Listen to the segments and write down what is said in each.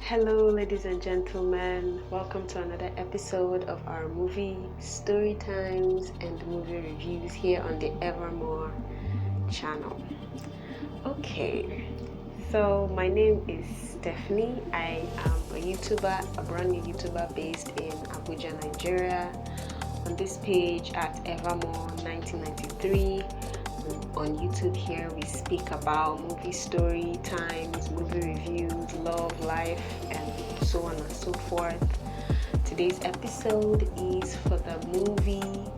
Hello, ladies and gentlemen. Welcome to another episode of our movie Storytimes and movie reviews here on the Evermore channel. Okay, so my name is Stephanie. I am a YouTuber, a brand new YouTuber based in Abuja, Nigeria. On this page at Evermore 1993. On YouTube here we speak about movie story times, movie reviews, love, life, and so on and so forth. Today's episode is for the movie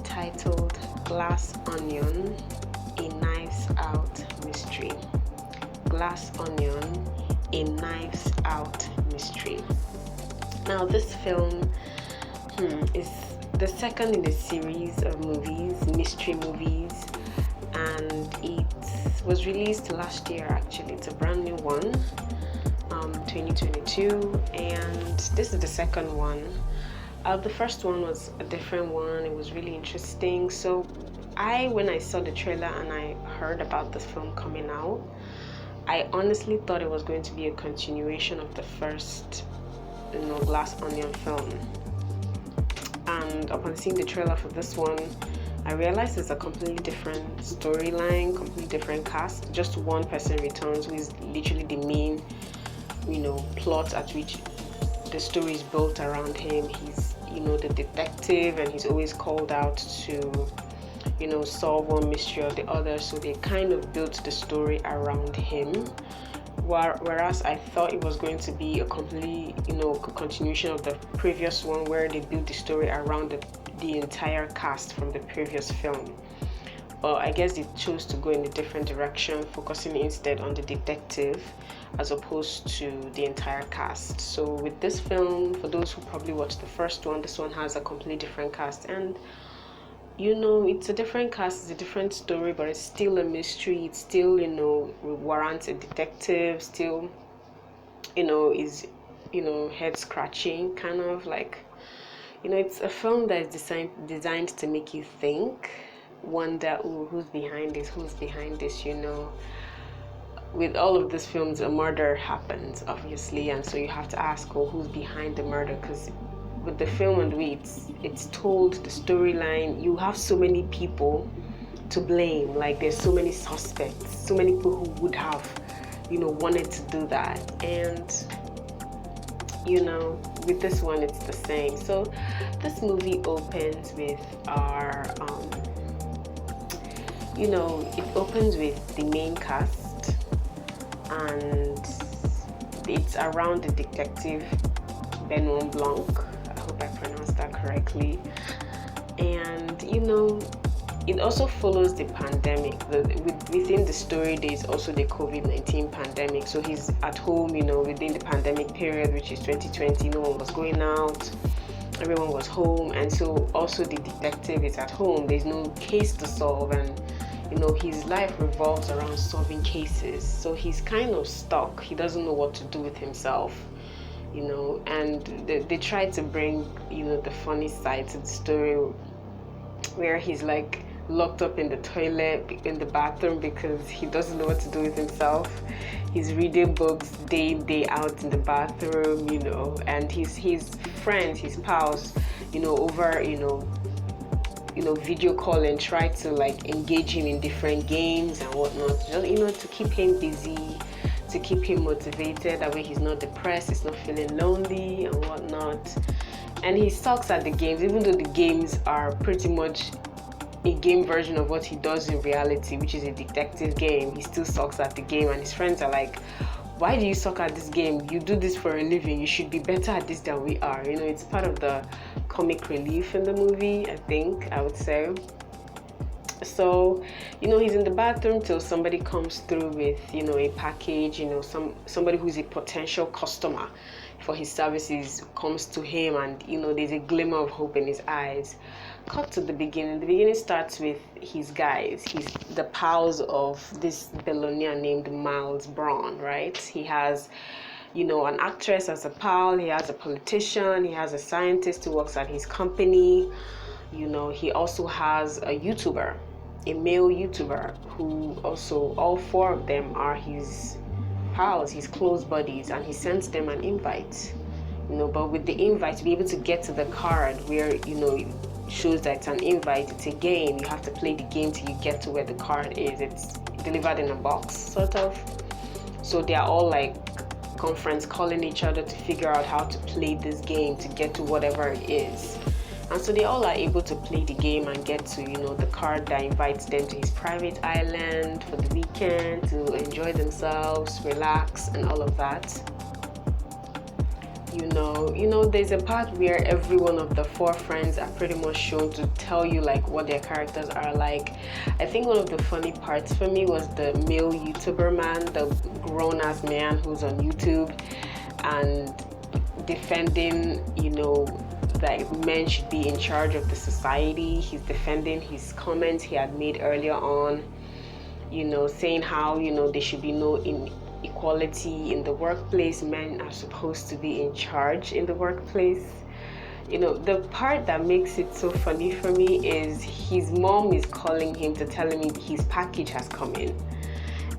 titled Glass Onion, a Knives Out Mystery. Glass Onion, a Knives Out Mystery. Now this film is the second in a series of movies, mystery movies, and it was released last year. Actually, it's a brand new one, 2022, and this is the second one. The first one was a different one. It was really interesting. So when I saw the trailer and I heard about this film coming out, I honestly thought it was going to be a continuation of the first Glass Onion film. And upon seeing the trailer for this one, I realized it's a completely different storyline, completely different cast. Just one person returns who is literally the main, plot at which the story is built around him. He's, the detective, and he's always called out to, solve one mystery or the other. So they kind of built the story around him. Whereas I thought it was going to be a completely, continuation of the previous one where they built the story around the entire cast from the previous film. But I guess they chose to go in a different direction, focusing instead on the detective as opposed to the entire cast. So with this film, for those who probably watched the first one, this one has a completely different cast. And it's a different cast, it's a different story, but it's still a mystery. It still, warrants a detective, still, is, head scratching, kind of like, it's a film that is designed to make you think, wonder, who's behind this, With all of these films, a murder happens, obviously, and so you have to ask, who's behind the murder? Because with the film and the way it's told, the storyline, you have so many people to blame. Like, there's so many suspects, so many people who would have, wanted to do that. And with this one, it's the same. So this movie opens with our it opens with the main cast, and it's around the detective Benoit Blanc. I hope I pronounced that correctly. And it also follows the pandemic. Within the story, there's also the COVID-19 pandemic. So he's at home, within the pandemic period, which is 2020. No one was going out, everyone was home, and so also the detective is at home. There's no case to solve, and his life revolves around solving cases. So he's kind of stuck. He doesn't know what to do with himself. And they try to bring the funny side to the story, where he's like locked up in the toilet, in the bathroom, because he doesn't know what to do with himself. He's reading books day in, day out in the bathroom, and his friends, his pals, over video call and try to like engage him in different games and whatnot, just to keep him busy, to keep him motivated. That way he's not depressed, he's not feeling lonely and whatnot. And he sucks at the games, even though the games are pretty much a game version of what he does in reality, which is a detective game. He still sucks at the game, and his friends are like, why do you suck at this game? You do this for a living. You should be better at this than we are. It's part of the comic relief in the movie, I would say. So, he's in the bathroom till somebody comes through with, a package, somebody who's a potential customer for his services comes to him, and, there's a glimmer of hope in his eyes. Cut to the beginning. The beginning starts with his guys. He's the pals of this billionaire named Miles Braun, right? He has, an actress as a pal. He has a politician. He has a scientist who works at his company. He also has a YouTuber, a male YouTuber, who also, all four of them are his pals, his close buddies, and he sends them an invite. But with the invite, to be able to get to the card where, it shows that it's an invite, it's a game. You have to play the game till you get to where the card is. It's delivered in a box, sort of. So they are all like conference calling each other to figure out how to play this game to get to whatever it is. And so they all are able to play the game and get to, the card that invites them to his private island for the weekend to enjoy themselves, relax, and all of that. There's a part where every one of the 4 friends are pretty much shown to tell you like what their characters are like. I think one of the funny parts for me was the male YouTuber man, the grown-ass man who's on YouTube and defending, that men should be in charge of the society. He's defending his comments he had made earlier on, saying how, there should be no inequality in the workplace. Men are supposed to be in charge in the workplace. The part that makes it so funny for me is his mom is calling him to tell him his package has come in.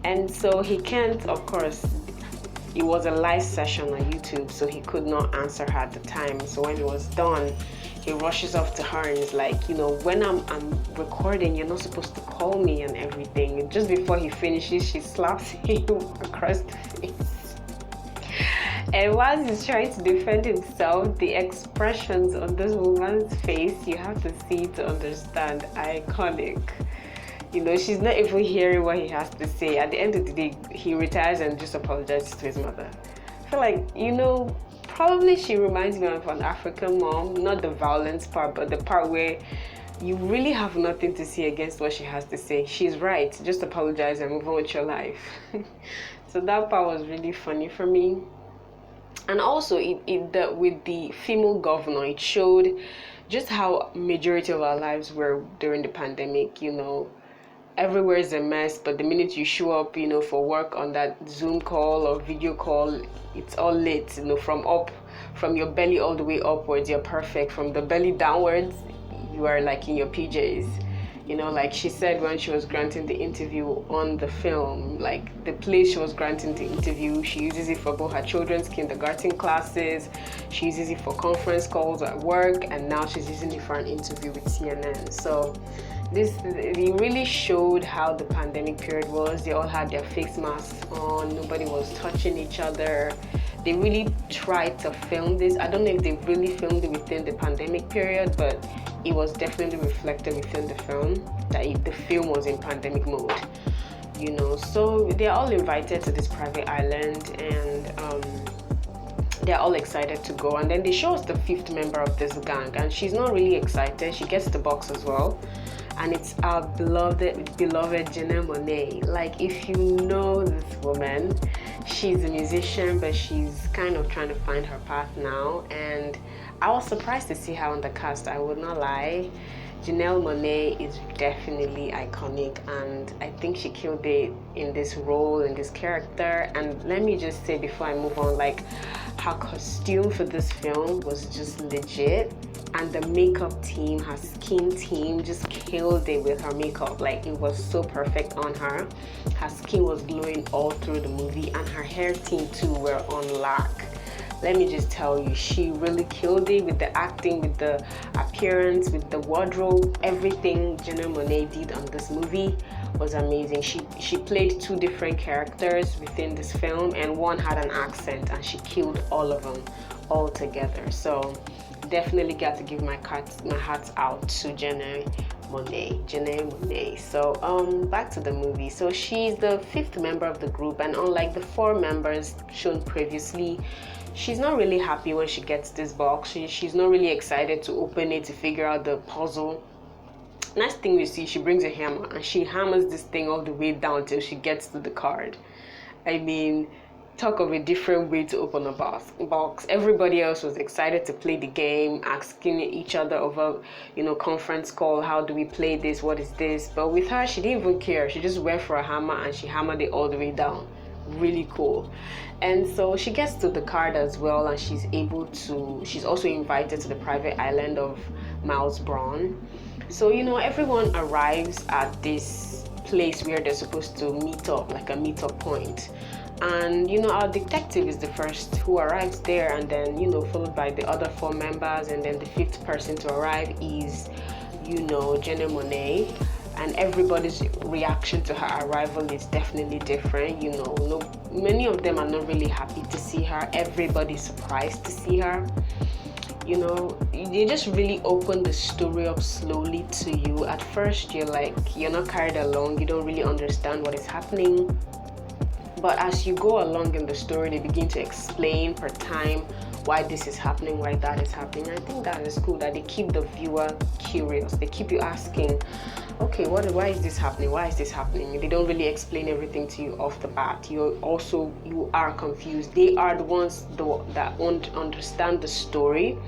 And so he can't, of course, it was a live session on YouTube, so he could not answer her at the time. So when it was done, he rushes off to her and is like, when I'm recording, you're not supposed to call me and everything. Just before he finishes, she slaps him across the face. And while he's trying to defend himself, the expressions on this woman's face, you have to see to understand, iconic. She's not even hearing what he has to say. At the end of the day, he retires and just apologizes to his mother. I feel like, probably she reminds me of an African mom, not the violence part, but the part where you really have nothing to say against what she has to say. She's right. Just apologize and move on with your life. So that part was really funny for me. And also, with the female governor, it showed just how majority of our lives were during the pandemic. Everywhere is a mess, but the minute you show up, for work on that Zoom call or video call, it's all lit. From your belly all the way upwards, you're perfect. From the belly downwards, you are like in your PJs. Like she said when she was granting the interview on the film, like the place she was granting the interview, she uses it for both her children's kindergarten classes, she uses it for conference calls at work, and now she's using it for an interview with CNN. So it really showed how the pandemic period was. They all had their face masks on, nobody was touching each other. They really tried to film this. I don't know if they really filmed it within the pandemic period, but it was definitely reflected within the film that the film was in pandemic mode. So they're all invited to this private island, and they're all excited to go. And then they show us the 5th member of this gang, and she's not really excited. She gets the box as well. And it's our beloved Janelle Monáe. Like, if you know this woman, she's a musician, but she's kind of trying to find her path now. And I was surprised to see her on the cast, I would not lie. Janelle Monáe is definitely iconic, and I think she killed it in this role, in this character. And let me just say before I move on, like, her costume for this film was just legit. And the makeup team, her skin team, just killed it with her makeup. Like, it was so perfect on her. Her skin was glowing all through the movie, and her hair team too were on lock. Let me just tell you, she really killed it with the acting, with the appearance, with the wardrobe. Everything Janelle Monáe did on this movie was amazing. She played 2 different characters within this film, and one had an accent, and she killed all of them all together. So definitely got to give my heart out to Janelle Monáe. So back to the movie. So she's the 5th member of the group, and unlike the 4 members shown previously, she's not really happy when she gets this box. She's not really excited to open it to figure out the puzzle. Next thing we see, she brings a hammer and she hammers this thing all the way down till she gets to the card. I mean, talk of a different way to open a box. Everybody else was excited to play the game, asking each other over, conference call, how do we play this, what is this? But with her, she didn't even care. She just went for a hammer and she hammered it all the way down. Really cool. And so she gets to the card as well, and she's also invited to the private island of Miles Braun. So everyone arrives at this place where they're supposed to meet up, like a meetup point. And our detective is the first who arrives there, and then followed by the other four members, and then the fifth person to arrive is Jenna Monet. And everybody's reaction to her arrival is definitely different. No, many of them are not really happy to see her. Everybody's surprised to see her. They just really open the story up slowly to you. At first, you're not carried along. You don't really understand what is happening. But as you go along in the story, they begin to explain per time why this is happening, why that is happening. I think that is cool, that they keep the viewer curious. They keep you asking, okay, why is this happening? Why is this happening? They don't really explain everything to you off the bat. You are confused. They are the ones that won't understand the story.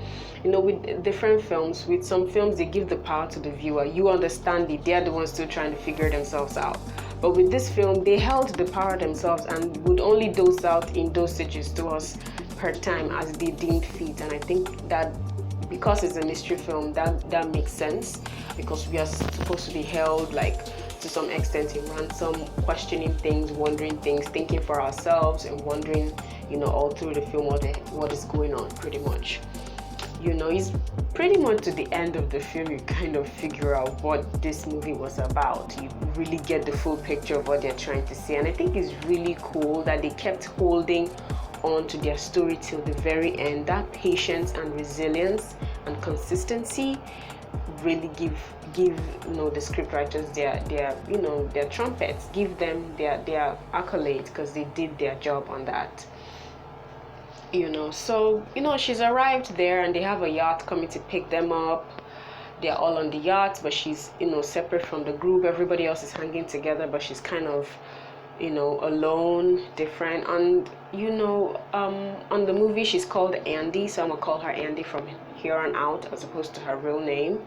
With different films, with some films, they give the power to the viewer. You understand it. They are the ones still trying to figure themselves out. But with this film, they held the power themselves and would only dose out in dosages to us per time as they deemed fit. And I think that because it's a mystery film, that makes sense, because we are supposed to be held to some extent in ransom, questioning things, wondering things, thinking for ourselves, and wondering all through the film what is going on, pretty much. It's pretty much to the end of the film you kind of figure out what this movie was about. You really get the full picture of what they're trying to say. And I think it's really cool that they kept holding on to their story till the very end. That patience and resilience and consistency really give the scriptwriters their trumpets, give them their accolades, because they did their job on that. So she's arrived there, and they have a yacht coming to pick them up. They're all on the yacht, but she's separate from the group. Everybody else is hanging together, but she's kind of alone, different. And on the movie she's called Andy, so I'm gonna call her Andy from here on out, as opposed to her real name.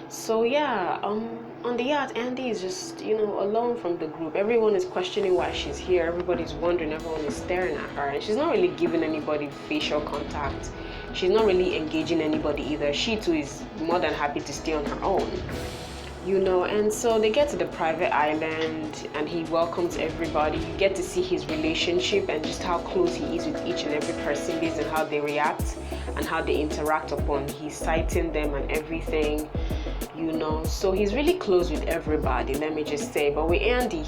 So yeah, on the yacht, Andy is just alone from the group. Everyone is questioning why she's here. Everybody's wondering. Everyone is staring at her, and she's not really giving anybody facial contact. She's not really engaging anybody either. She too is more than happy to stay on her own. And so they get to the private island, and he welcomes everybody. You get to see his relationship and just how close he is with each and every person based on how they react and how they interact upon he's citing them and everything. So he's really close with everybody, let me just say. But with Andy,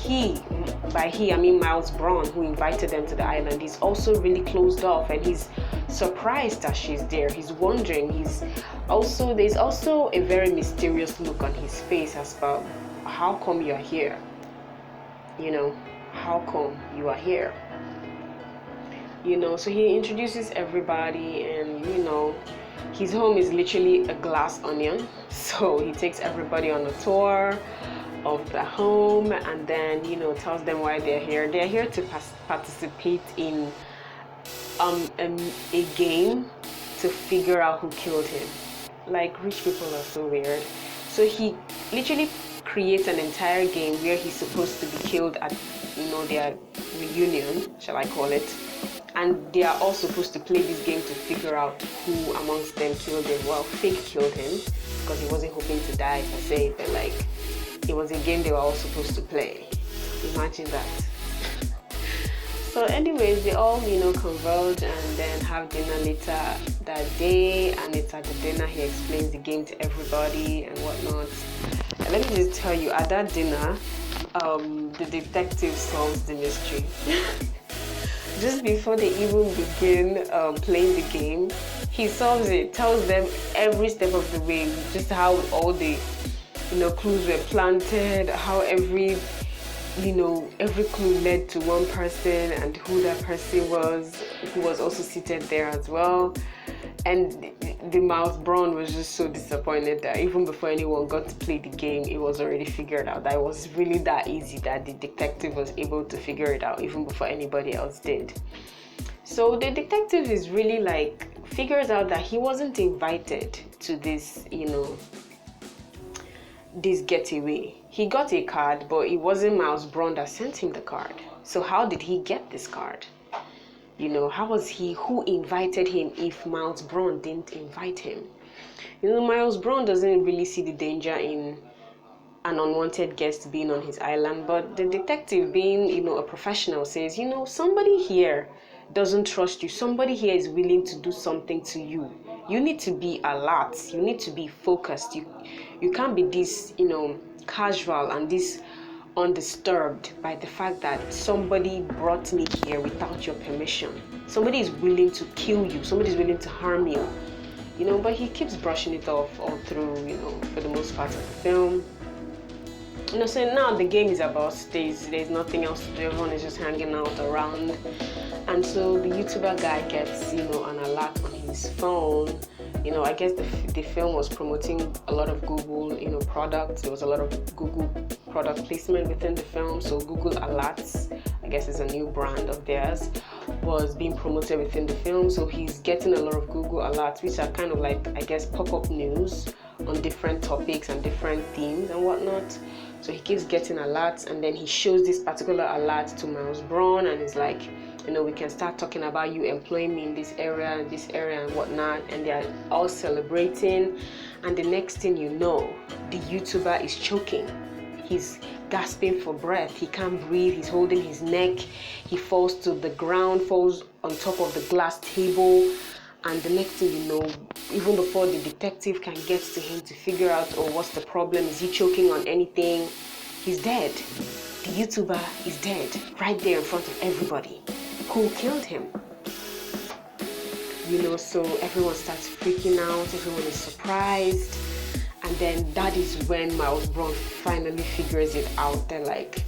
by he I mean Miles Braun, who invited them to the island, he's also really closed off, and he's surprised that she's there. He's wondering. There's also a very mysterious look on his face as well. How come you're here? How come you are here? So he introduces everybody, and his home is literally a glass onion. So he takes everybody on a tour of the home, and then tells them why they're here. They're here to participate in a game to figure out who killed him. Rich people are so weird. So he literally creates an entire game where he's supposed to be killed at their reunion, shall I call it. And they are all supposed to play this game to figure out who amongst them killed him. Well, Fake killed him because he wasn't hoping to die per se, but it was a game they were all supposed to play. Imagine that. So anyways, they all converge and then have dinner later that day, and it's at the dinner he explains the game to everybody and whatnot. And let me just tell you, at that dinner, the detective solves the mystery. Just before they even begin playing the game, he solves it, tells them every step of the way, just how all the clues were planted, how every clue led to one person, and who that person was, who was also seated there as well. And the Miles Braun was just so disappointed that even before anyone got to play the game, it was already figured out. That it was really that easy, that the detective was able to figure it out even before anybody else did. So the detective is really figures out that he wasn't invited to this, this getaway. He got a card, but it wasn't Miles Braun that sent him the card. So how did he get this card? How was who invited him if Miles Braun didn't invite him? Miles Braun doesn't really see the danger in an unwanted guest being on his island. But the detective, being, a professional, says, somebody here doesn't trust you. Somebody here is willing to do something to you. You need to be alert. You need to be focused. You can't be this, casual and this undisturbed by the fact that somebody brought me here without your permission. Somebody is willing to kill you. Somebody is willing to harm you. But he keeps brushing it off all through, for the most part of the film. So now the game is about there's nothing else to do. Everyone is just hanging out around. And so the YouTuber guy gets, an alert on his phone. I guess the film was promoting a lot of Google, products. There was a lot of Google product placement within the film. So Google Alerts, I guess is a new brand of theirs, was being promoted within the film. So he's getting a lot of Google Alerts, which are kind of like, I guess, pop-up news on different topics and different themes and whatnot. So he keeps getting alerts, and then he shows this particular alert to Miles Braun, and he's like, we can start talking about you employing me in this area and whatnot. And they're all celebrating, and the next thing you know, the YouTuber is choking. He's gasping for breath. He can't breathe. He's holding his neck. He falls to the ground, falls on top of the glass table. And the next thing you know, even before the detective can get to him to figure out, what's the problem? Is he choking on anything? He's dead. The YouTuber is dead right there in front of everybody. Who killed him? So everyone starts freaking out. Everyone is surprised. And then that is when Miles Braun finally figures it out. They're like,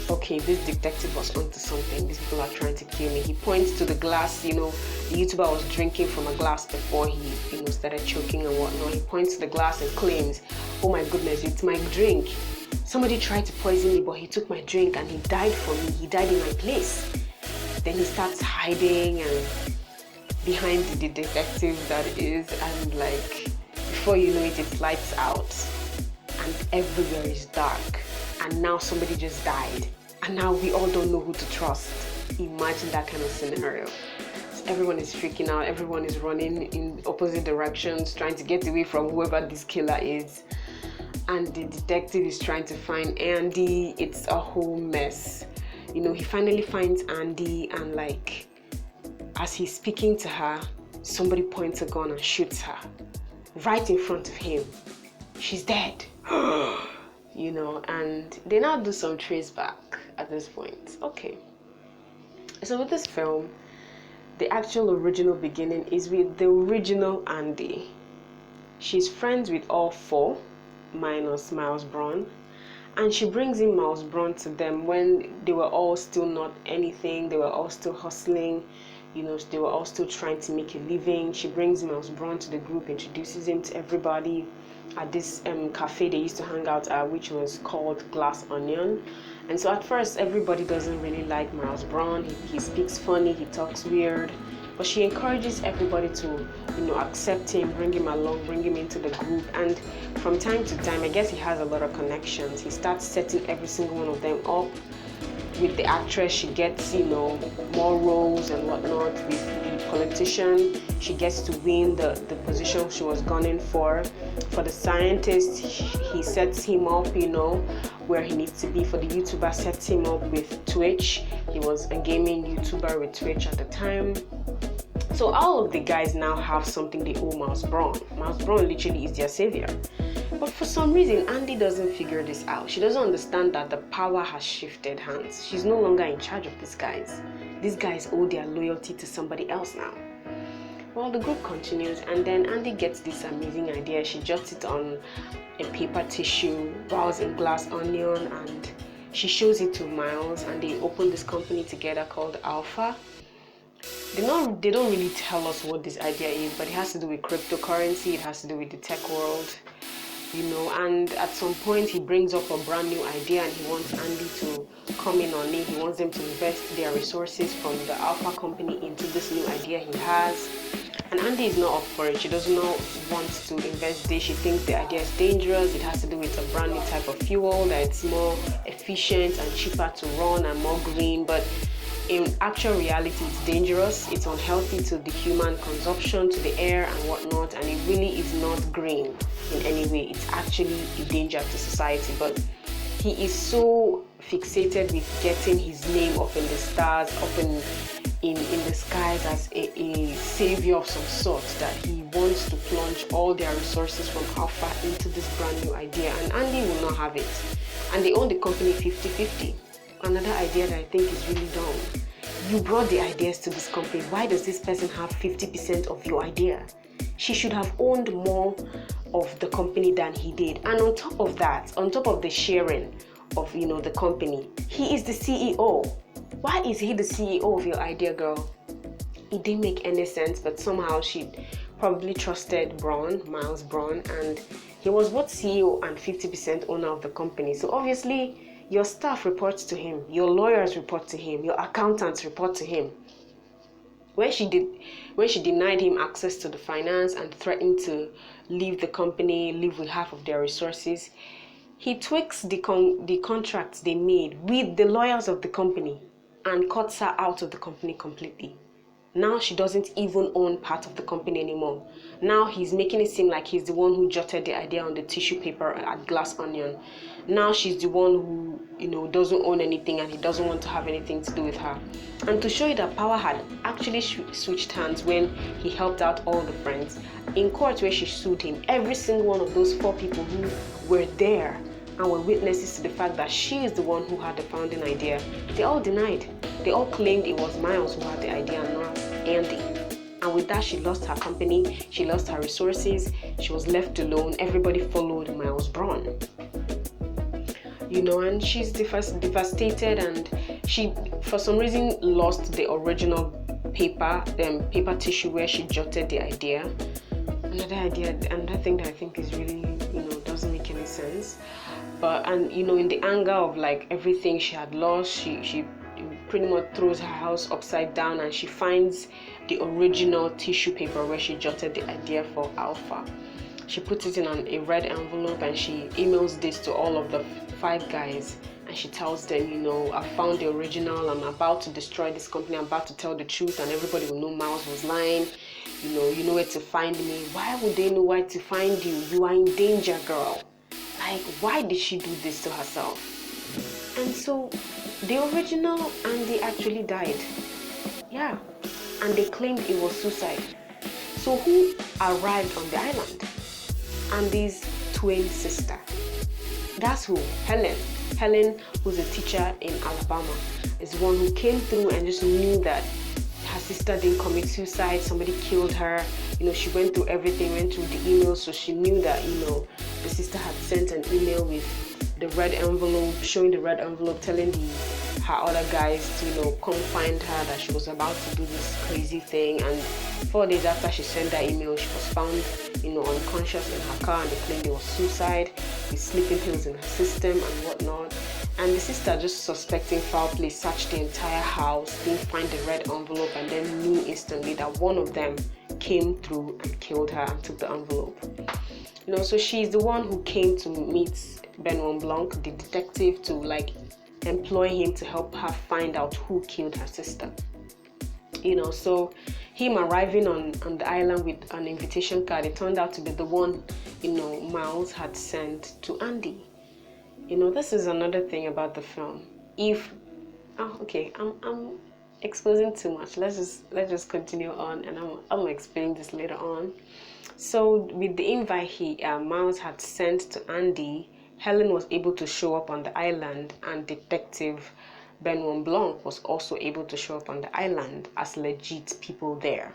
okay, this detective was onto something. These people are trying to kill me. He points to the glass. The YouTuber was drinking from a glass before he, started choking and whatnot. He points to the glass and claims, oh my goodness, it's my drink. Somebody tried to poison me, but he took my drink and he died for me. He died in my place. Then he starts hiding and behind the detective that is, and like, before you know it, it's lights out and everywhere is dark. And now somebody just died. And now we all don't know who to trust. Imagine that kind of scenario. So everyone is freaking out. Everyone is running in opposite directions, trying to get away from whoever this killer is. And the detective is trying to find Andy. It's a whole mess. He finally finds Andy, and like, as he's speaking to her, somebody points a gun and shoots her right in front of him. She's dead. And they now do some trace back at this point. Okay. So with this film, the actual original beginning is with the original Andy. She's friends with all four, minus Miles Braun. And she brings in Miles Braun to them when they were all still not anything. They were all still hustling. They were all still trying to make a living. She brings Miles Braun to the group, introduces him to everybody at this cafe they used to hang out at, which was called Glass Onion. And so at first, everybody doesn't really like Miles Braun. He speaks funny, he talks weird. But she encourages everybody to, accept him, bring him along, bring him into the group. And from time to time, I guess he has a lot of connections. He starts setting every single one of them up. With the actress, she gets, more roles and whatnot. With the politician, she gets to win the position she was gunning for. For the scientist, he sets him up, where he needs to be. For the YouTuber, sets him up with Twitch. He was a gaming YouTuber with Twitch at the time. So all of the guys now have something they owe Miles Braun. Miles Braun literally is their savior. But for some reason, Andy doesn't figure this out. She doesn't understand that the power has shifted hands. She's no longer in charge of these guys. These guys owe their loyalty to somebody else now. Well, the group continues, and then Andy gets this amazing idea. She jots it on a paper tissue, rolls in Glass Onion, and she shows it to Miles, and they open this company together called Alpha. They don't really tell us what this idea is, but it has to do with cryptocurrency. It has to do with the tech world. And at some point he brings up a brand new idea and he wants Andy to come in on it. He wants them to invest their resources from the Alpha company into this new idea he has. And Andy is not up for it. She does not want to invest this. She thinks the idea is dangerous. It has to do with a brand new type of fuel that it's more efficient and cheaper to run and more green. But in actual reality, it's dangerous. It's unhealthy to the human consumption, to the air and whatnot, and it really is not green in any way. It's actually a danger to society. But he is so fixated with getting his name up in the stars, up in the skies as a savior of some sort, that he wants to plunge all their resources from Alpha into this brand new idea, and Andy will not have it. And they own the company 50-50. Another idea that I think is really dumb. You brought the ideas to this company. Why does this person have 50% of your idea? She should have owned more of the company than he did. And on top of that, on top of the sharing of the company, he is the CEO. Why is he the CEO of your idea, girl? It didn't make any sense, but somehow she probably trusted Miles Braun, and he was both CEO and 50% owner of the company. So obviously your staff reports to him, your lawyers report to him, your accountants report to him. When she denied him access to the finance and threatened to leave the company, leave with half of their resources, he tweaks the contracts they made with the lawyers of the company and cuts her out of the company completely. Now she doesn't even own part of the company anymore. Now he's making it seem like he's the one who jotted the idea on the tissue paper at Glass Onion. Now she's the one who, doesn't own anything, and he doesn't want to have anything to do with her. And to show you that power had actually switched hands when he helped out all the friends, in court where she sued him, every single one of those 4 people who were there and were witnesses to the fact that she is the one who had the founding idea, they all denied. They all claimed it was Miles who had the idea and not Andy. And with that, she lost her company, she lost her resources, she was left alone. Everybody followed Miles Braun. And she's devastated, and she, for some reason, lost the original paper tissue where she jotted the idea. Another thing that I think is really, doesn't make any sense. But, in the anger of like everything she had lost, she pretty much throws her house upside down, and she finds the original tissue paper where she jotted the idea for Alpha. She puts it in a red envelope, and she emails this to all of the 5 guys, and she tells them, I found the original, I'm about to destroy this company, I'm about to tell the truth, and everybody will know Miles was lying. You know where to find me. Why would they know where to find you? You are in danger, girl. Like, why did she do this to herself? And so the original Andy actually died. Yeah. And they claimed it was suicide. So who arrived on the island? Andy's twin sister. That's who? Helen. Helen, who's a teacher in Alabama, is the one who came through and just knew that her sister didn't commit suicide, somebody killed her. She went through everything, went through the emails, so she knew that, the sister had sent an email with the red envelope, showing the red envelope, telling her other guys to, come find her, that she was about to do this crazy thing. And 4 days after she sent that email, she was found, unconscious in her car, and they claimed it was suicide, with sleeping pills in her system and whatnot. And the sister, just suspecting foul play, searched the entire house, didn't find the red envelope, and then knew instantly that one of them came through and killed her and took the envelope. So she's the one who came to meet Benoit Blanc, the detective, to employ him to help her find out who killed her sister. So him arriving on the island with an invitation card, it turned out to be the one, Miles had sent to Andy. This is another thing about the film. I'm exposing too much. Let's just continue on, and I'm explaining this later on. So with the invite Miles had sent to Andy, Helen was able to show up on the island, and Detective Benoit Blanc was also able to show up on the island as legit people there.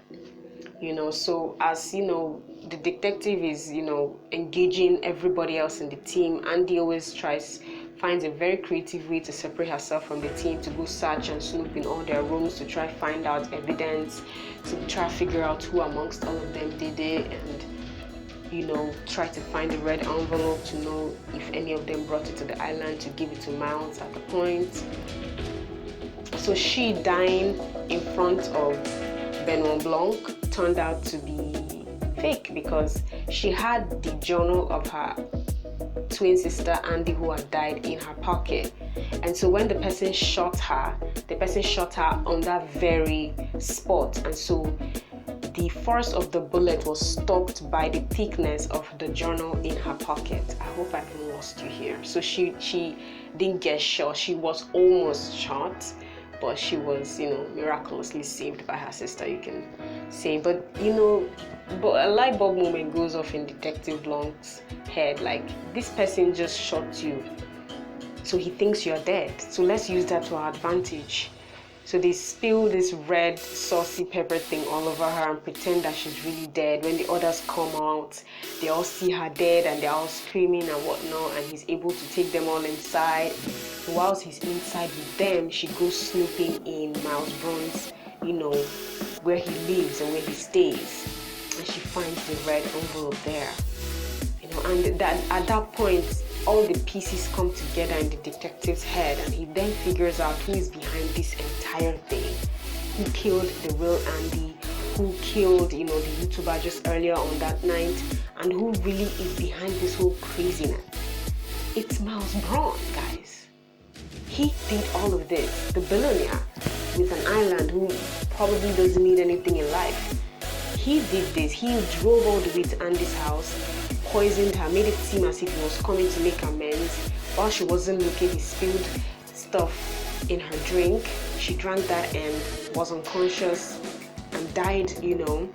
So as the detective is engaging everybody else in the team, Andy always finds a very creative way to separate herself from the team, to go search and snoop in all their rooms to try find out evidence, to try figure out who amongst all of them did it, and try to find the red envelope to know if any of them brought it to the island to give it to Miles at the point. So she dying in front of Benoit Blanc turned out to be fake, because she had the journal of her twin sister Andy, who had died, in her pocket. And so when the person shot her on that very spot. And so the force of the bullet was stopped by the thickness of the journal in her pocket. I hope I haven't lost you here. So she didn't get shot. She was almost shot, but she was, miraculously saved by her sister, you can say. But but a light bulb moment goes off in Detective Long's head. Like, this person just shot you, so he thinks you're dead. So let's use that to our advantage. So they spill this red saucy pepper thing all over her and pretend that she's really dead. When the others come out, they all see her dead and they're all screaming and whatnot, and he's able to take them all inside. Whilst he's inside with them, she goes snooping in Miles Brown's, where he lives and where he stays. And she finds the red envelope there. And that at that point, all the pieces come together in the detective's head, and he then figures out who is behind this entire thing. Who killed the real Andy, who killed, the YouTuber just earlier on that night, and who really is behind this whole craziness. It's Miles Brown, guys. He did all of this, the billionaire with an island who probably doesn't need anything in life. He did this. He drove all the way to Andy's house, poisoned her, made it seem as if he was coming to make amends. While she wasn't looking, he spilled stuff in her drink. She drank that and was unconscious and died, and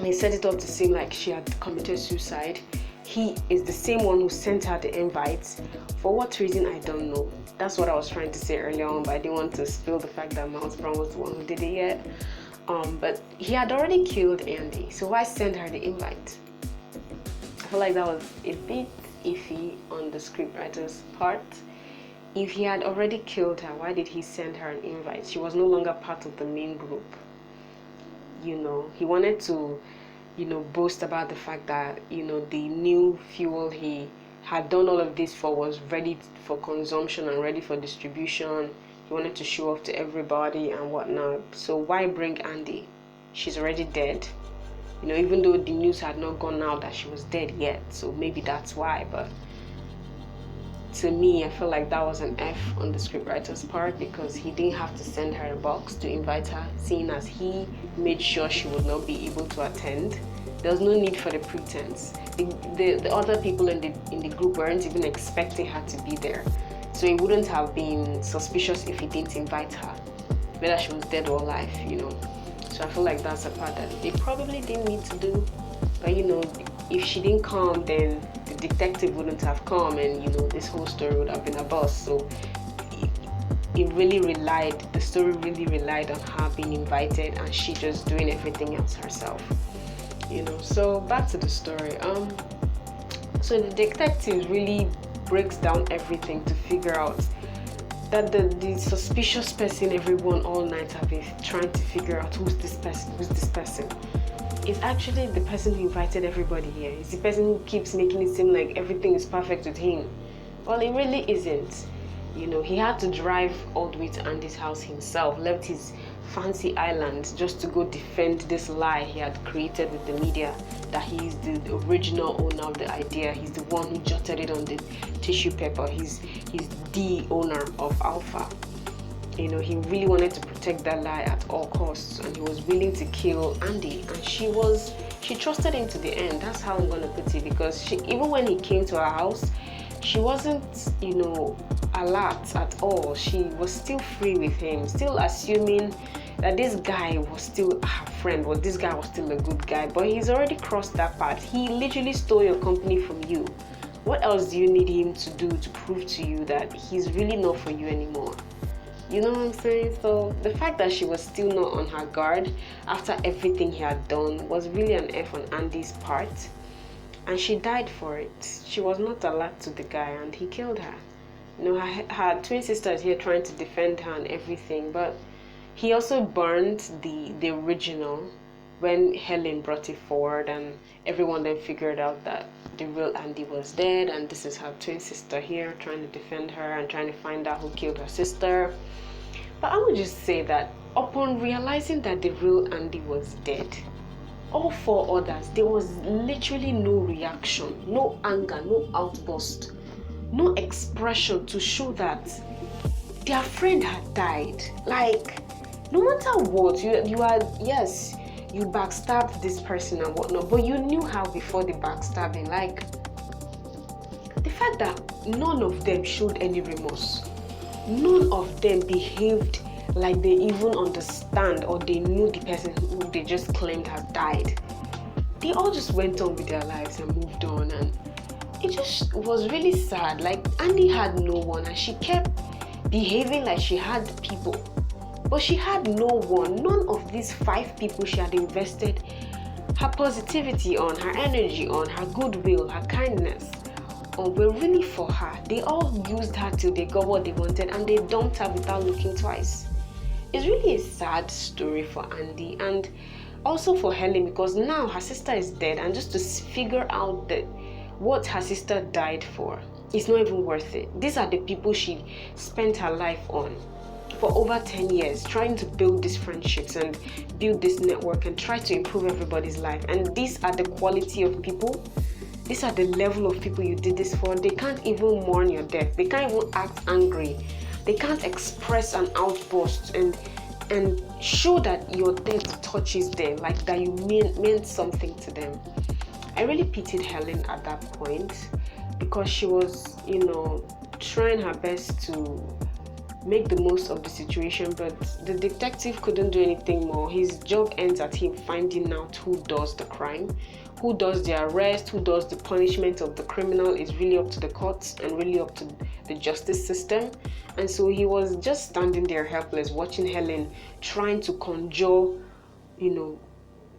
he set it up to seem like she had committed suicide. He is the same one who sent her the invites. For what reason, I don't know. That's what I was trying to say earlier on, but I didn't want to spill the fact that Miles Brown was the one who did it yet. But he had already killed Andy, so why send her the invite? I feel like that was a bit iffy on the scriptwriter's part. If he had already killed her, why did he send her an invite? She was no longer part of the main group. He wanted to, boast about the fact that, the new fuel he had done all of this for was ready for consumption and ready for distribution. He wanted to show off to everybody and whatnot. So why bring Andy? She's already dead. Even though the news had not gone out that she was dead yet. So maybe that's why. But to me, I feel like that was an F on the scriptwriter's part, because he didn't have to send her a box to invite her, seeing as he made sure she would not be able to attend. There was no need for the pretense. The other people in the group weren't even expecting her to be there. So it wouldn't have been suspicious if he didn't invite her, whether she was dead or alive, So I feel like that's a part that they probably didn't need to do. But, if she didn't come, then the detective wouldn't have come, and, this whole story would have been a bust. So the story really relied on her being invited and she just doing everything else herself, So back to the story. So the detective really breaks down everything to figure out that the suspicious person everyone all night have been trying to figure out who's this person is actually the person who invited everybody here. It's the person who keeps making it seem like everything is perfect with him. Well, it really isn't. He had to drive all the way to Andy's house himself, left his fancy island just to go defend this lie he had created with the media, that he's the original owner of the idea. He's the one who jotted it on the tissue paper. He's the owner of Alpha. He really wanted to protect that lie at all costs, and he was willing to kill Andy, and she trusted him to the end. That's how I'm going to put it, because even when he came to her house, she wasn't, alert at all. She was still free with him, still assuming that this guy was still her friend, or this guy was still a good guy. But he's already crossed that part. He literally stole your company from you. What else do you need him to do to prove to you that he's really not for you anymore? You know what I'm saying? So the fact that she was still not on her guard after everything he had done was really an F on Andy's part. And she died for it. She was not alert to the guy, and he killed her. Her twin sister is here trying to defend her and everything, but he also burned the original when Helen brought it forward, and everyone then figured out that the real Andy was dead, and this is her twin sister here trying to defend her and trying to find out who killed her sister. But I would just say that upon realizing that the real Andy was dead, all four others, there was literally no reaction, no anger, no outburst, no expression to show that their friend had died. Like, no matter what, you backstabbed this person and whatnot, but you knew how before the backstabbing. Like, the fact that none of them showed any remorse, none of them behaved like they even understand or they knew the person who they just claimed had died. They all just went on with their lives and moved on, and it just was really sad. Like, Andy had no one, and she kept behaving like she had people, but she had no one. None of these 5 people she had invested her positivity on, her energy on, her goodwill, her kindness on were really for her. They all used her till they got what they wanted, and they dumped her without looking twice. It's really a sad story for Andy, and also for Helen, because now her sister is dead, and just to figure out that what her sister died for, it's not even worth it. These are the people she spent her life on for over 10 years, trying to build these friendships and build this network and try to improve everybody's life. And these are the quality of people. These are the level of people you did this for. They can't even mourn your death. They can't even act angry. They can't express an outburst and show that your death touches them, like that you meant something to them. I really pitied Helen at that point, because she was, trying her best to make the most of the situation, but the detective couldn't do anything more. His job ends at him finding out who does the crime, who does the arrest, who does the punishment of the criminal is really up to the courts and really up to the justice system. And so he was just standing there helpless, watching Helen trying to conjure,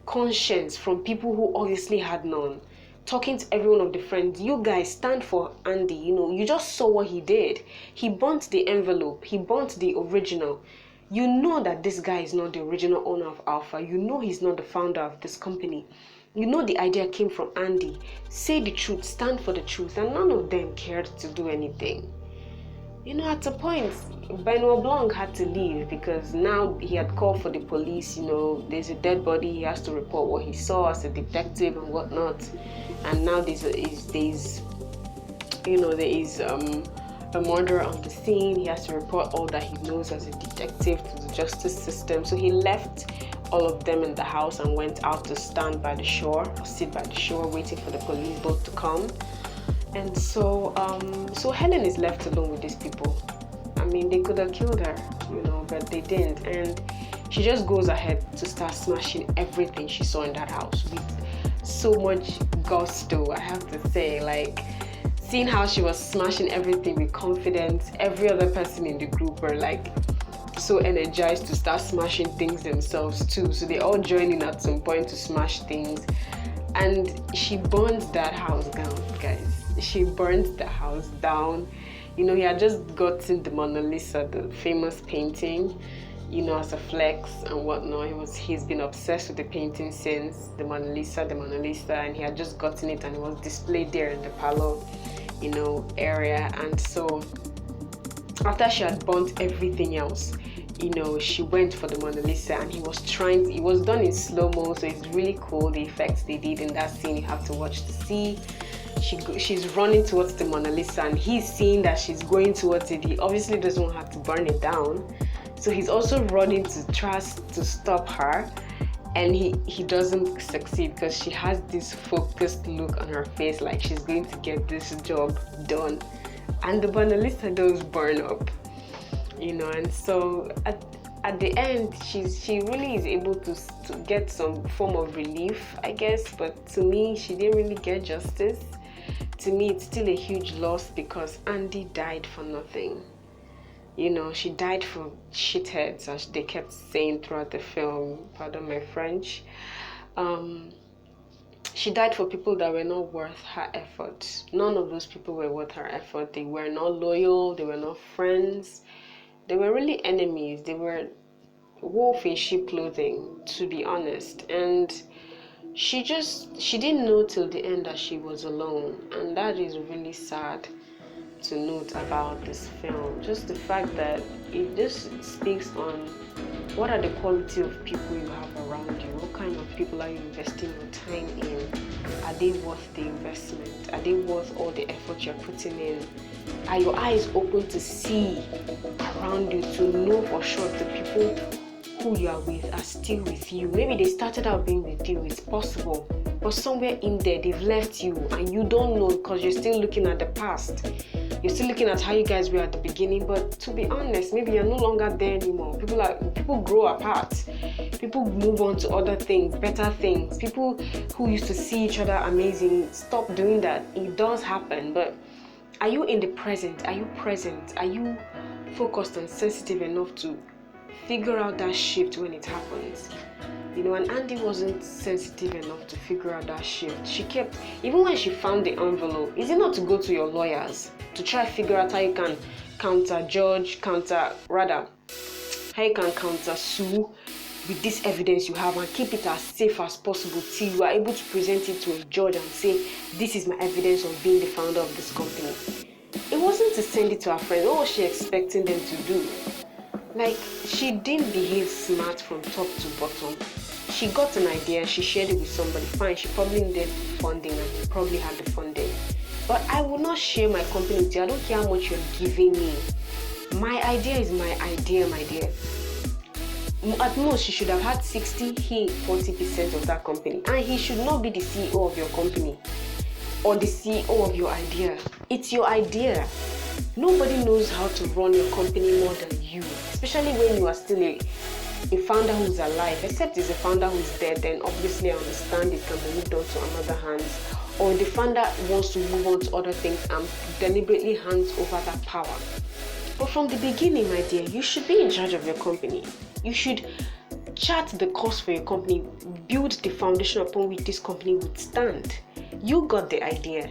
conscience from people who obviously had none, talking to every one of the friends. You guys stand for Andy. You just saw what he did. He burnt the envelope. He burnt the original. You know that this guy is not the original owner of Alpha. You know he's not the founder of this company. You know the idea came from Andy. Say the truth, stand for the truth. And none of them cared to do anything. At a point, Benoit Blanc had to leave, because now he had called for the police. There's a dead body. He has to report what he saw as a detective and whatnot. And now there is a murder on the scene. He has to report all that he knows as a detective to the justice system. So he left all of them in the house and went out to stand by the shore, or sit by the shore, waiting for the police boat to come. And so Helen is left alone with these people. I mean, they could have killed her, but they didn't. And she just goes ahead to start smashing everything she saw in that house with so much gusto, I have to say. Like, seeing how she was smashing everything with confidence, every other person in the group were like so energized to start smashing things themselves too. So they all joined in at some point to smash things. And she burned that house down, guys. She burned the house down. He had just gotten the Mona Lisa, the famous painting, as a flex and whatnot. He's been obsessed with the painting since, the Mona Lisa, and he had just gotten it, and it was displayed there in the parlor, area. And so after she had burnt everything else, she went for the Mona Lisa, and it was done in slow-mo, so it's really cool, the effects they did in that scene. You have to watch to see. She's running towards the Mona Lisa, and he's seeing that she's going towards it. He obviously doesn't want her to burn it down, so he's also running to try to stop her, and he doesn't succeed, because she has this focused look on her face like she's going to get this job done, and the Mona Lisa does burn up. And so at the end, she really is able to get some form of relief, I guess. But to me, she didn't really get justice. To me, it's still a huge loss, because Andy died for nothing. She died for shitheads, as they kept saying throughout the film. Pardon my French. She died for people that were not worth her effort. None of those people were worth her effort. They were not loyal. They were not friends. They were really enemies. They were wolf in sheep clothing, to be honest. And she didn't know till the end that she was alone. And that is really sad to note about this film. Just the fact that it just speaks on what are the quality of people you have around you. What kind of people are you investing your time in? Are they worth the investment? Are they worth all the effort you're putting in? Are your eyes open to see around you, to know for sure the people who you are with are still with you. Maybe they started out being with you, it's possible. But somewhere in there, they've left you and you don't know because you're still looking at the past. You're still looking at how you guys were at the beginning. But to be honest, maybe you're no longer there anymore. People grow apart. People move on to other things, better things. People who used to see each other amazing, stop doing that. It does happen. But are you in the present? Are you present? Are you focused and sensitive enough to figure out that shift when it happens? And Andy wasn't sensitive enough to figure out that shift. She kept, even when she found the envelope, is it not to go to your lawyers to try to figure out how you can counter sue with this evidence you have and keep it as safe as possible till you are able to present it to a judge and say, this is my evidence of being the founder of this company. It wasn't to send it to her friends. What was she expecting them to do? She didn't behave smart from top to bottom. She got an idea, she shared it with somebody, fine, she probably needed funding and probably had the funding. But I will not share my company with you. I don't care how much you're giving me. My idea is my idea, my dear. At most, she should have had 60, he 40% of that company. And he should not be the CEO of your company or the CEO of your idea. It's your idea. Nobody knows how to run your company more than you, especially when you are still a founder who's alive. Except it's a founder who's dead, then obviously I understand it can be moved on to another hands. Or the founder wants to move on to other things and deliberately hands over that power. But from the beginning, my dear, you should be in charge of your company. You should chart the course for your company, build the foundation upon which this company would stand. You got the idea.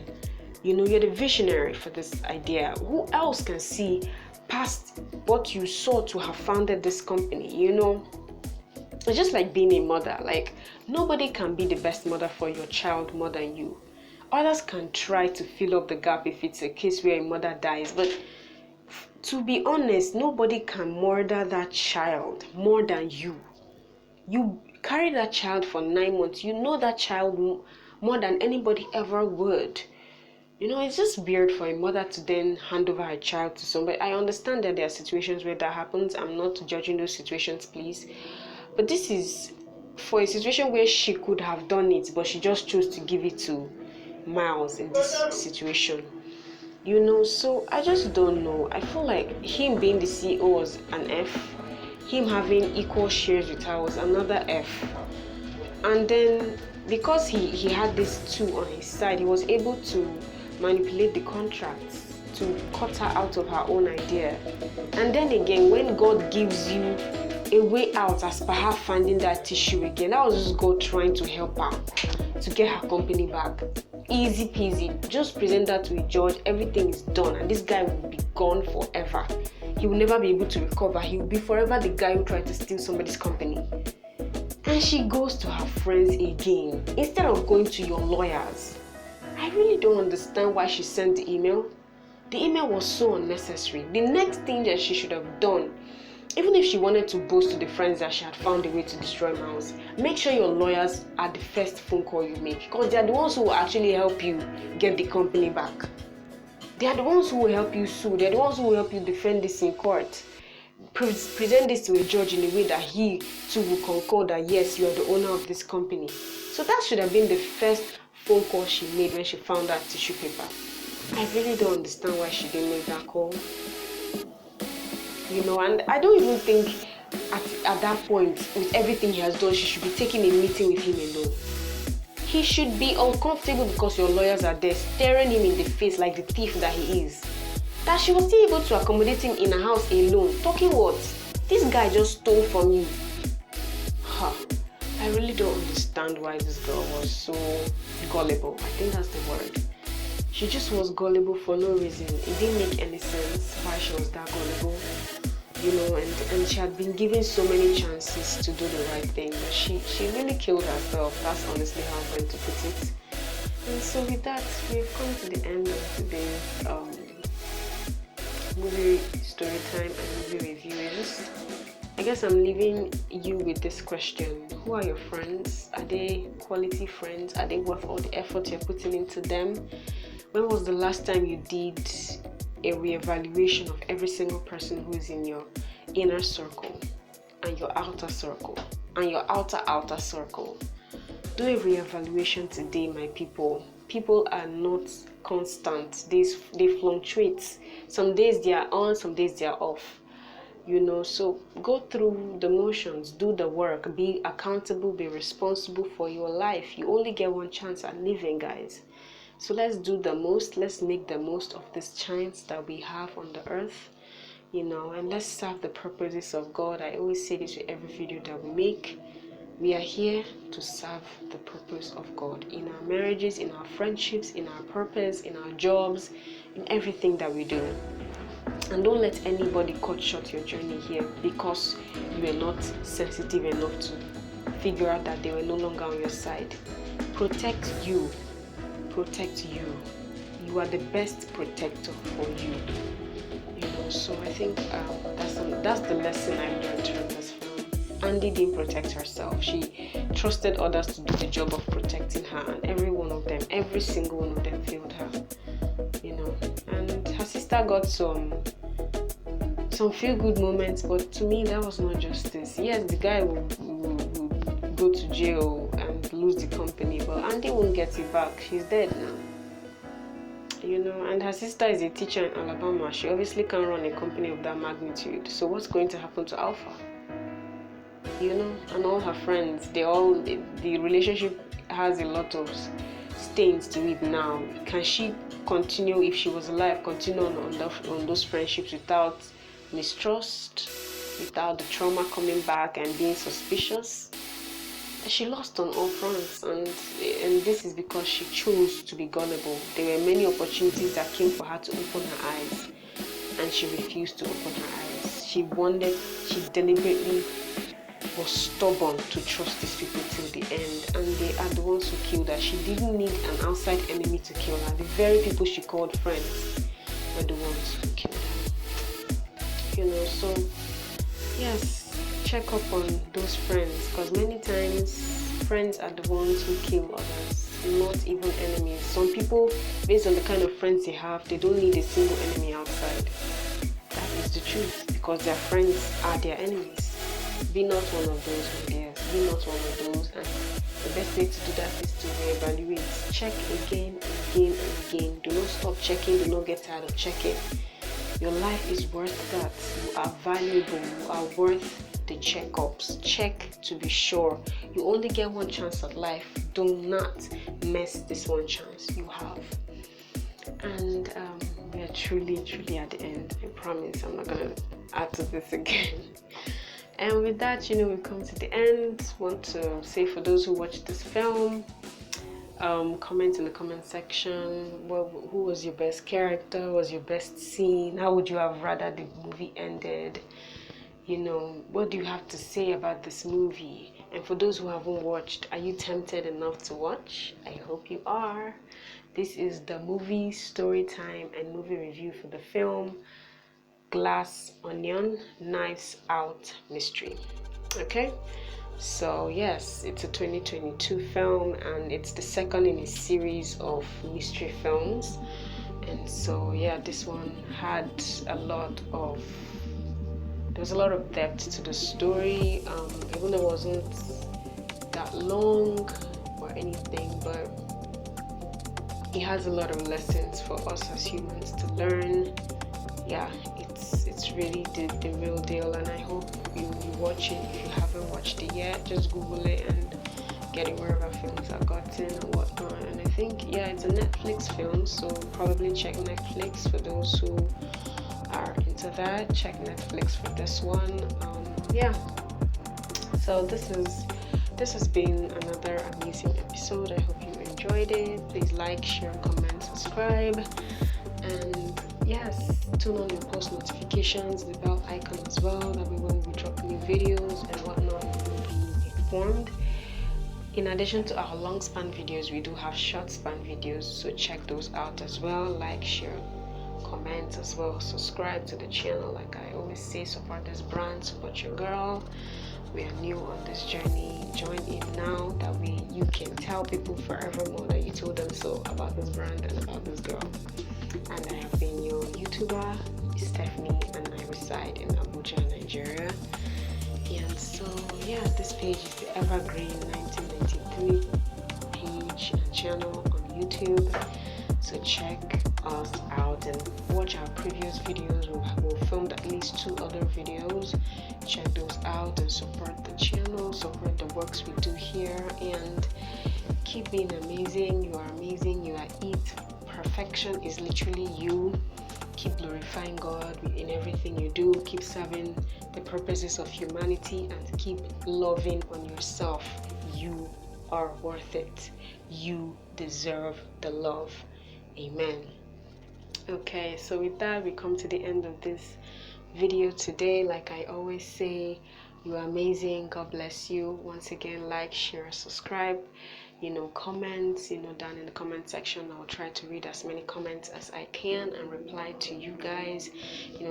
You're the visionary for this idea. Who else can see past what you saw to have founded this company? It's just like being a mother. Nobody can be the best mother for your child more than you. Others can try to fill up the gap if it's a case where a mother dies, but to be honest, nobody can murder that child more than you. You carry that child for 9 months. You know that child more than anybody ever would. It's just weird for a mother to then hand over her child to somebody. I understand that there are situations where that happens. I'm not judging those situations, please. But this is for a situation where she could have done it, but she just chose to give it to Miles in this situation. So I just don't know. I feel like him being the CEO was an F. Him having equal shares with her was another F. And then because he had this two on his side, he was able to manipulate the contracts to cut her out of her own idea. And then again, when God gives you a way out as per her finding that tissue again, that was just God trying to help her to get her company back. Easy peasy. Just present that to a judge, everything is done, and this guy will be gone forever. He will never be able to recover. He will be forever the guy who tried to steal somebody's company. And she goes to her friends again instead of going to your lawyers. I really don't understand why she sent the email. The email was so unnecessary. The next thing that she should have done, even if she wanted to boast to the friends that she had found a way to destroy Miles, make sure your lawyers are the first phone call you make, because they are the ones who will actually help you get the company back. They are the ones who will help you sue. They are the ones who will help you defend this in court. Present this to a judge in a way that he too will concur that yes, you are the owner of this company. So that should have been the first phone call she made when she found that tissue paper. I really don't understand why she didn't make that call. And I don't even think at that point, with everything he has done, she should be taking a meeting with him alone. He should be uncomfortable because your lawyers are there staring him in the face like the thief that he is. That she was still able to accommodate him in a house alone. Talking what? This guy just stole from you. I really don't understand why this girl was so gullible. I think that's the word. She just was gullible for no reason. It didn't make any sense why she was that gullible. And she had been given so many chances to do the right thing, but she really killed herself. That's honestly how I'm going to put it. And so with that, we've come to the end of today's movie story time and movie reviews. I guess I'm leaving you with this question. Who are your friends? Are they quality friends? Are they worth all the effort you're putting into them? When was the last time you did a reevaluation of every single person who is in your inner circle and your outer circle and your outer circle. Do a reevaluation today, my people. People are not constant. They fluctuate. Some days they are on, some days they are off. So go through the motions, do the work, be accountable, be responsible for your life. You only get one chance at living, guys. So let's do the most. Let's make the most of this chance that we have on the earth, and let's serve the purposes of God. I always say this with every video that we make. We are here to serve the purpose of God in our marriages, in our friendships, in our purpose, in our jobs, in everything that we do. And don't let anybody cut short your journey here because you are not sensitive enough to figure out that they were no longer on your side. Protect you. Protect you. You are the best protector for you. So I think that's the lesson I learned from this film. Andy didn't protect herself. She trusted others to do the job of protecting her, and every single one of them failed her. And her sister got some feel-good moments, but to me that was not justice. Yes, the guy will go to jail and lose the company, but Andy won't get it back. She's dead now. And her sister is a teacher in Alabama. She obviously can't run a company of that magnitude. So what's going to happen to Alpha? And all her friends, the relationship has a lot of stains to it now. Can she continue, if she was alive, continue on those friendships without mistrust, without the trauma coming back and being suspicious? She lost on all fronts, and this is because she chose to be gullible. There were many opportunities that came for her to open her eyes, and she refused to open her eyes. She deliberately was stubborn to trust these people till the end, and they are the ones who killed her. She didn't need an outside enemy to kill her. The very people she called friends were the ones who killed her. So yes, check up on those friends, because many times friends are the ones who kill others, not even enemies. Some people, based on the kind of friends they have, they don't need a single enemy outside. That is the truth, because their friends are their enemies. Be not one of those, my dears. Be not one of those. And the best way to do that is to reevaluate. Check again and again and again. Do not stop checking. Do not get tired of checking. Your life is worth that. You are valuable. You are worth the checkups. Check to be sure. You only get one chance at life. Do not miss this one chance you have. And we are truly at the end. I promise I'm not going to add to this again. And with that, we've come to the end. Want to say, for those who watched this film, comment in the comment section. Who was your best character? What was your best scene? How would you have rather the movie ended? What do you have to say about this movie? And for those who haven't watched, are you tempted enough to watch? I hope you are. This is the movie Storytime and movie review for the film Glass Onion Knives Out Mystery. Okay, so yes, it's a 2022 film, and it's the second in a series of mystery films. And so yeah, this one had there was a lot of depth to the story, even though it wasn't that long or anything, but it has a lot of lessons for us as humans to learn. Yeah, it's really the real deal, and I hope you watch it. If you haven't watched it yet, just Google it and get it wherever films are gotten and whatnot. And I think, yeah, it's a Netflix film, so probably check Netflix for those who are into that. Check Netflix for this one. Yeah, so this has been another amazing episode. I hope you enjoyed it. Please like, share, comment, subscribe, and yes, turn on your post notifications, the bell icon as well. That way when we drop new videos and whatnot, you'll be informed. In addition to our long span videos, we do have short span videos, so check those out as well. Like, share, comment as well. Subscribe to the channel. Like I always say, support this brand, support your girl. We are new on this journey. Join in now, that way you can tell people forevermore that you told them so about this brand and about this girl. And I have been your YouTuber, Stephanie, and I reside in Abuja, Nigeria. And so yeah, this page is the Evergreen 1993 page and channel on YouTube. So check us out and watch our previous videos. We've filmed at least 2 other videos. Check those out and support the channel, support the works we do here, and keep being amazing. You are amazing. You are it. Perfection is literally you. Keep glorifying God in everything you do. Keep serving the purposes of humanity and keep loving on yourself. You are worth it. You deserve the love. Amen. Okay, so with that, we come to the end of this video today. Like I always say, you are amazing. God bless you. Once again, like, share, subscribe, comments, down in the comment section. I'll try to read as many comments as I can and reply to you guys.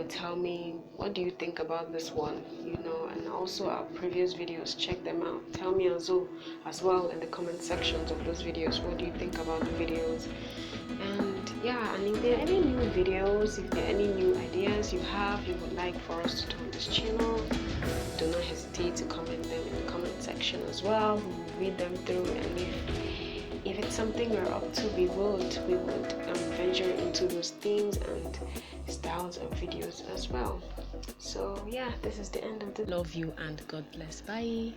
Tell me, what do you think about this one? And also our previous videos, check them out. Tell me as well in the comment sections of those videos, what do you think about the videos? And yeah, and if there are any new videos, if there are any new ideas you would like for us to do on this channel, do not hesitate to comment them in the comment section as well. We will read them through, and if it's something we're up to, we would venture into those themes and styles of videos as well. So yeah, this is the end of the love you and God bless. Bye.